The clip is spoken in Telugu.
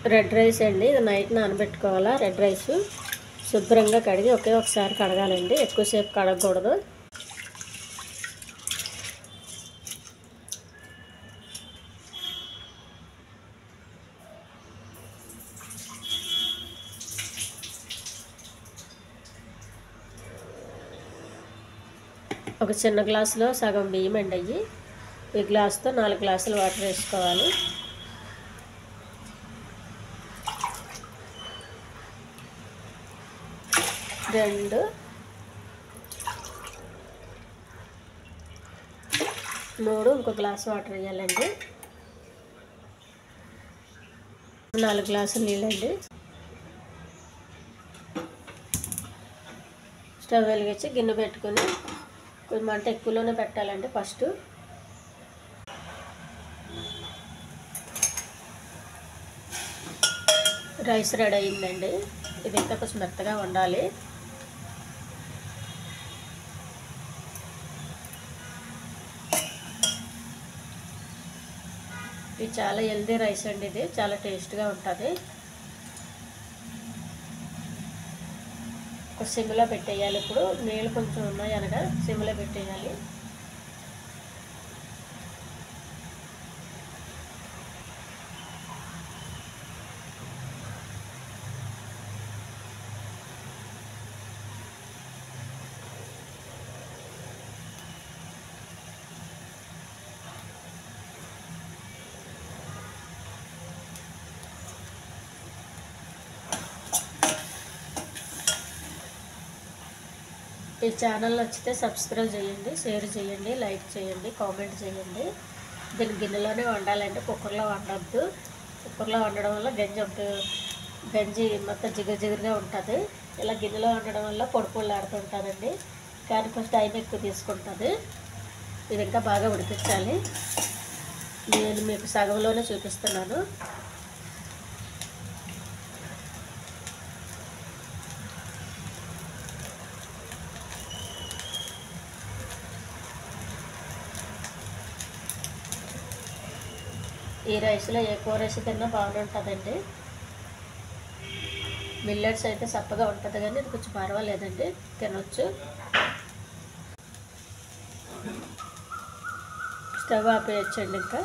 రెడ్ రైస్ అండి. ఇది నైట్ నానబెట్టుకోవాలా. రెడ్ రైస్ శుభ్రంగా కడిగి ఒకసారి కడగాలండి, ఎక్కువసేపు కడగకూడదు. ఒక చిన్న గ్లాసులో సగం బియ్యం అండి అయ్యి. ఈ గ్లాసుతో 4 గ్లాసులు వాటర్ వేసుకోవాలి. రెండు, 3 ఇంకో గ్లాసు వాటర్ వేయాలండి. 4 గ్లాసులు నీళ్ళండి. స్టవ్ వెలిగించి గిన్నె పెట్టుకొని కొంచెం మంట ఎక్కువలోనే పెట్టాలండి. ఫస్ట్ రైస్ రెడీ అయిందండి. ఇది ఇంకా కొంచెం మెత్తగా ఉండాలి. ఇది చాలా హెల్దీ రైస్ అండి. ఇది చాలా టేస్ట్గా ఉంటుంది. సిమ్లో పెట్టేయాలి. ఇప్పుడు నీళ్ళు కొంచెం ఉన్నాయి అనగా సిమ్లో పెట్టేయాలి. ఈ ఛానల్ నచ్చితే సబ్స్క్రైబ్ చేయండి, షేర్ చేయండి, లైక్ చేయండి, కామెంట్ చేయండి. దీన్ని గిన్నెలోనే వండాలండి, కుక్కర్లో వండొద్దు. కుక్కర్లో వండడం వల్ల గంజి మొత్తం జిగురుగా ఉంటుంది. ఇలా గిన్నెలో వండడం వల్ల పొడి ఆడుతుంటుందండి. కానీ కొంచెం టైం ఎక్కువ తీసుకుంటుంది. ఇది ఇంకా బాగా ఉడికించాలి. నేను మీకు సగంలోనే చూపిస్తున్నాను. ఈ రైస్లో ఏ కూర రైస్ తిన్నా బాగుంటుందండి. మిల్లెట్స్ అయితే చప్పగా ఉంటుంది, కానీ ఇది కొంచెం పర్వాలేదండి, తినొచ్చు. స్టవ్ ఆపేయచ్చండి ఇంకా.